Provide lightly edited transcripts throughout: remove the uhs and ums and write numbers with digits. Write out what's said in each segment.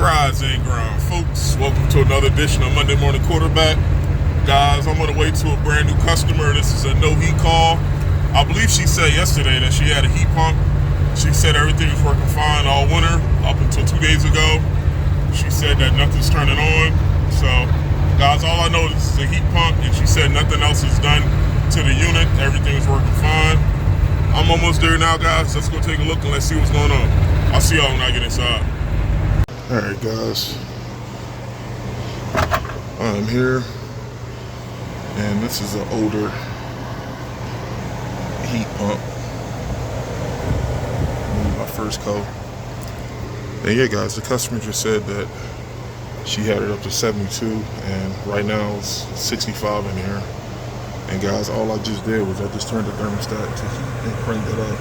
Rise and grind, folks. Welcome to another edition of Monday Morning Quarterback. Guys, I'm on the way to a brand new customer. This is a no heat call. I believe she said yesterday that she had a heat pump. She said everything was working fine all winter up until 2 days ago. She said that nothing's turning on. So, guys, all I know is this is a heat pump, and she said nothing else is done to the unit. Everything is working fine. I'm almost there now, guys. Let's go take a look and let's see what's going on. I'll see y'all when I get inside. Alright, guys. I'm here, and this is an older heat pump. My first coat. And yeah, guys, the customer just said that she had it up to 72, and right now it's 65 in here. And guys, all I just did was I just turned the thermostat to heat and cranked it up.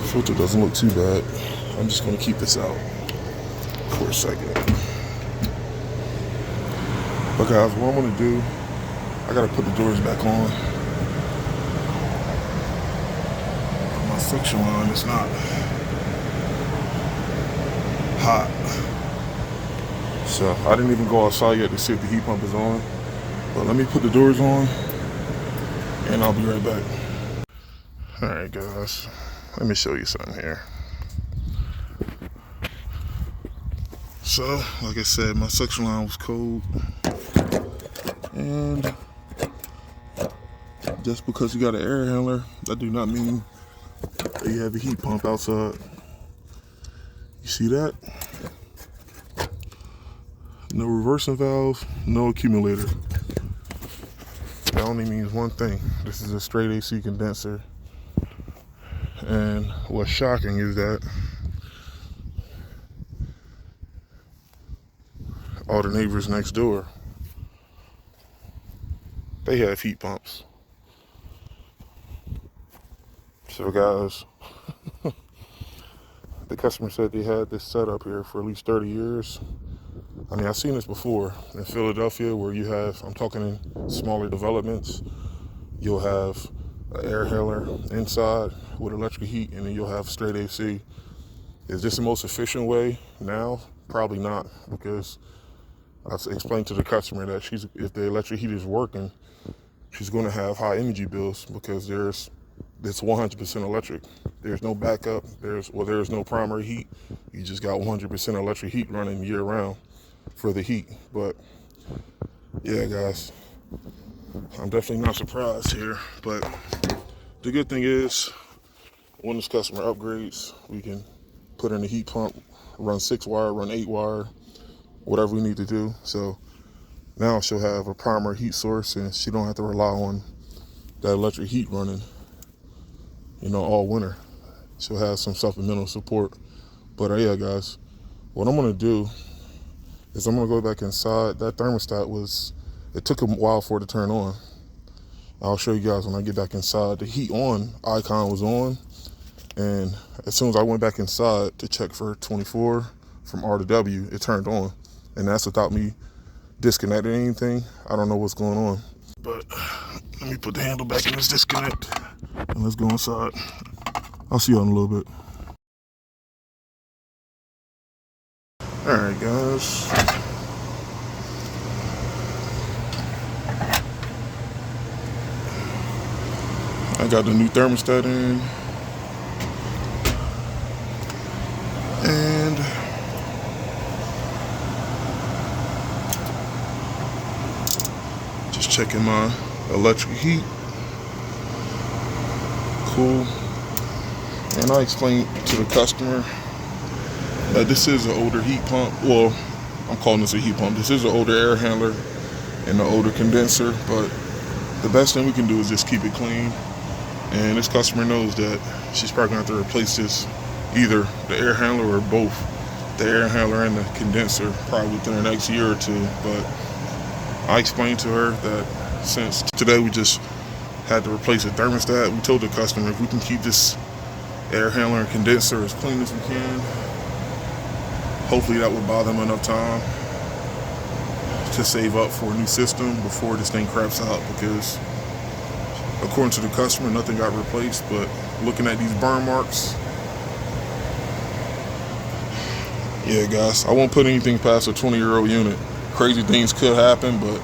Filter doesn't look too bad. I'm just going to keep this out for a second. But guys, what I'm going to do, I got to put the doors back on. My suction line is not hot. So I didn't even go outside yet to see if the heat pump is on. But let me put the doors on and I'll be right back. Alright, guys. Let me show you something here. So, like I said, my suction line was cold. And just because you got an air handler, that do not mean that you have a heat pump outside. You see that? No reversing valve, no accumulator. That only means one thing. This is a straight AC condenser. And what's shocking is that all the neighbors next door, they have heat pumps. So guys, the customer said they had this setup here for at least 30 years. I mean, I've seen this before in Philadelphia where you have, I'm talking in smaller developments, you'll have an air handler inside with electric heat, and then you'll have straight AC. Is this the most efficient way now? Probably not, because I explained to the customer that if the electric heat is working, she's going to have high energy bills because it's 100% electric. There's no backup. There's no primary heat. You just got 100% electric heat running year round for the heat. But yeah, guys, I'm definitely not surprised here. But the good thing is, when this customer upgrades, we can put in a heat pump, run 6-wire, run 8-wire, whatever we need to do. So now she'll have a primary heat source, and she don't have to rely on that electric heat running, all winter. She'll have some supplemental support. But yeah, guys, what I'm gonna do is I'm gonna go back inside. That thermostat it took a while for it to turn on. I'll show you guys when I get back inside. The heat on icon was on, and as soon as I went back inside to check for 24 from R to W, it turned on. And that's without me disconnecting anything. I don't know what's going on. But let me put the handle back in this disconnect and let's go inside. I'll see you in a little bit. Alright, guys. I got the new thermostat in. And just checking my electric heat. Cool. And I explained to the customer that this is an older heat pump. Well, I'm calling this a heat pump. This is an older air handler and an older condenser, but the best thing we can do is just keep it clean. And this customer knows that she's probably gonna have to replace this, either the air handler or both, the air handler and the condenser, probably within the next year or two. But I explained to her that since today we just had to replace the thermostat, we told the customer if we can keep this air handler and condenser as clean as we can, hopefully that will buy them enough time to save up for a new system before this thing craps out, because According to the customer, nothing got replaced, but looking at these burn marks, yeah, guys, I won't put anything past a 20-year-old unit. Crazy things could happen, but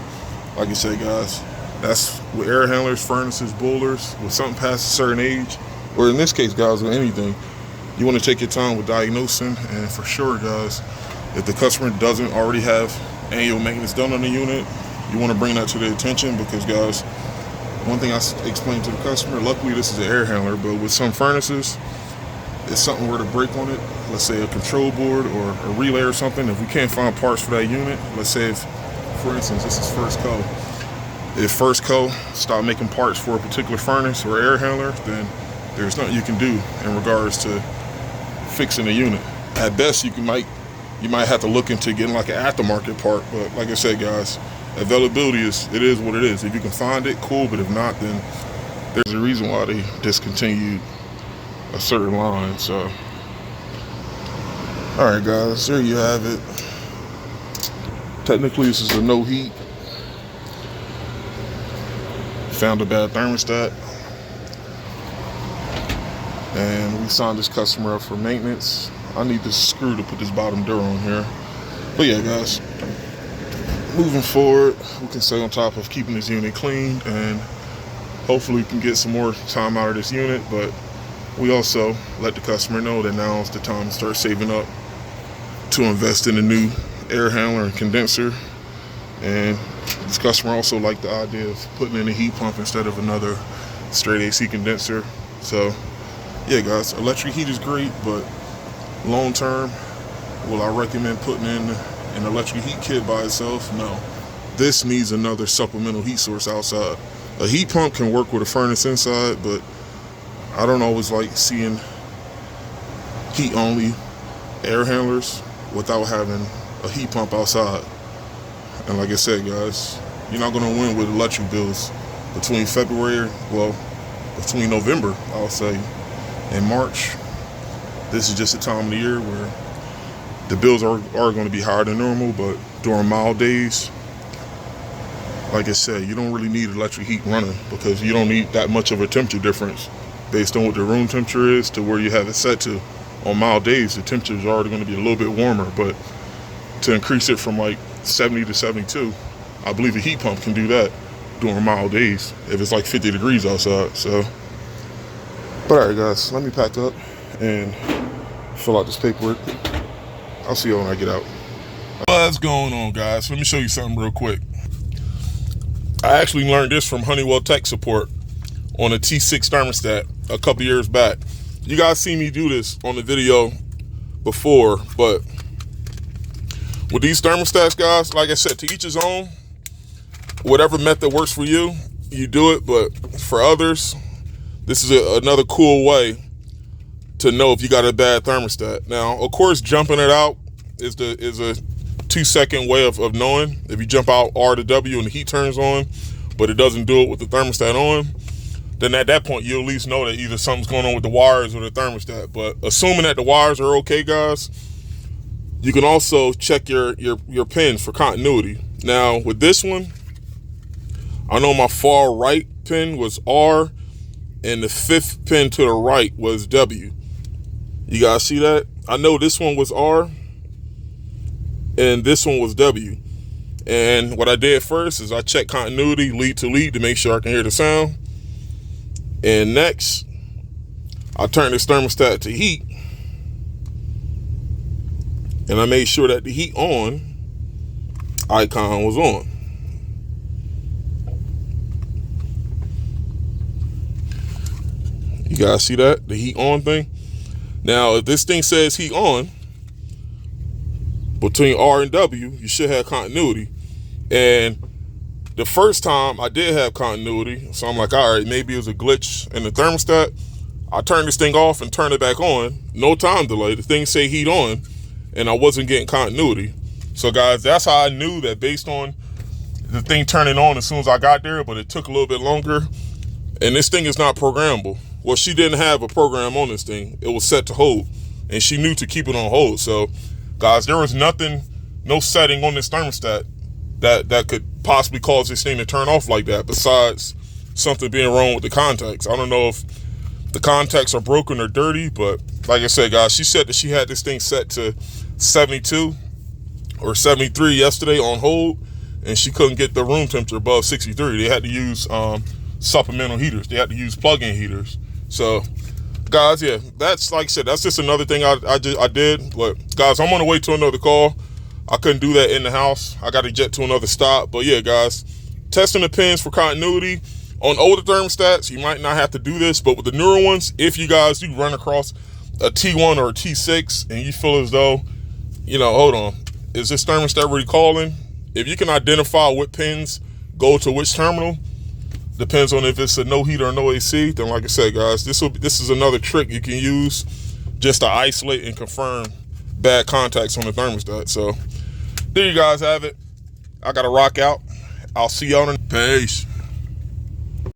like I said, guys, that's with air handlers, furnaces, boilers, with something past a certain age, or in this case, guys, with anything, you want to take your time with diagnosing. And for sure, guys, if the customer doesn't already have annual maintenance done on the unit, you want to bring that to their attention, because, guys, one thing I explained to the customer, luckily this is an air handler, but with some furnaces, if something were to break on it, let's say a control board or a relay or something, if we can't find parts for that unit, let's say if, for instance, this is First Co. If First Co. stop making parts for a particular furnace or air handler, then there's nothing you can do in regards to fixing the unit. At best, you might have to look into getting like an aftermarket part, but like I said, guys, availability is what it is. If you can find it, cool, but if not, then there's a reason why they discontinued a certain line. So, all right, guys, there you have it. Technically, this is a no heat. Found a bad thermostat, and we signed this customer up for maintenance. I need this screw to put this bottom door on here. But yeah, guys, moving forward, we can stay on top of keeping this unit clean, and hopefully we can get some more time out of this unit. But we also let the customer know that now is the time to start saving up to invest in a new air handler and condenser. And this customer also liked the idea of putting in a heat pump instead of another straight AC condenser. So yeah, guys, electric heat is great, but long term, will I recommend putting in an electric heat kit by itself? No. This needs another supplemental heat source outside. A heat pump can work with a furnace inside, but I don't always like seeing heat only air handlers without having a heat pump outside. And like I said, guys, you're not going to win with electric bills between between November, I'll say, and March. This is just a time of the year where the bills are going to be higher than normal, but during mild days, like I said, you don't really need electric heat running, because you don't need that much of a temperature difference based on what the room temperature is to where you have it set to. On mild days, the temperature is already going to be a little bit warmer, but to increase it from like 70 to 72, I believe a heat pump can do that during mild days if it's like 50 degrees outside. So, but all right, guys, let me pack up and fill out this paperwork. I'll see you when I get out. What's going on, guys? Let me show you something real quick. I actually learned this from Honeywell Tech Support on a T6 thermostat a couple years back. You guys see me do this on the video before, but with these thermostats, guys, like I said, to each his own. Whatever method works for you, you do it. But for others, this is another cool way to know if you got a bad thermostat. Now, of course, jumping it out is a 2-second way of knowing. If you jump out R to W and the heat turns on, but it doesn't do it with the thermostat on, then at that point, you at least know that either something's going on with the wires or the thermostat. But assuming that the wires are okay, guys, you can also check your pins for continuity. Now, with this one, I know my far right pin was R, and the 5th pin to the right was W. You guys see that? I know this one was R, and this one was W. And what I did first is I checked continuity lead to lead to make sure I can hear the sound. And next, I turned this thermostat to heat, and I made sure that the heat on icon was on. You guys see that? The heat on thing? Now, if this thing says heat on, between R and W, you should have continuity. And the first time I did have continuity, so I'm like, all right, maybe it was a glitch in the thermostat. I turned this thing off and turned it back on. No time delay. The thing say heat on, and I wasn't getting continuity. So guys, that's how I knew that, based on the thing turning on as soon as I got there, but it took a little bit longer. And this thing is not programmable. Well, she didn't have a program on this thing. It was set to hold, and she knew to keep it on hold. So guys, there was nothing, no setting on this thermostat that could possibly cause this thing to turn off like that, besides something being wrong with the contacts. I don't know if the contacts are broken or dirty, but like I said, guys, she said that she had this thing set to 72 or 73 yesterday on hold, and she couldn't get the room temperature above 63. They had to use supplemental heaters. They had to use plug-in heaters. So, guys, yeah, that's, like I said, that's just another thing I did. But, guys, I'm on the way to another call. I couldn't do that in the house. I got to jet to another stop. But, yeah, guys, testing the pins for continuity. On older thermostats, you might not have to do this, but with the newer ones, if you guys do run across a T1 or a T6 and you feel as though, you know, hold on, is this thermostat really calling? If you can identify what pins go to which terminal, depends on if it's a no heat or no AC, then like I said, guys, this is another trick you can use just to isolate and confirm bad contacts on the thermostat. So there you guys have it. I got to rock out. I'll see y'all in peace.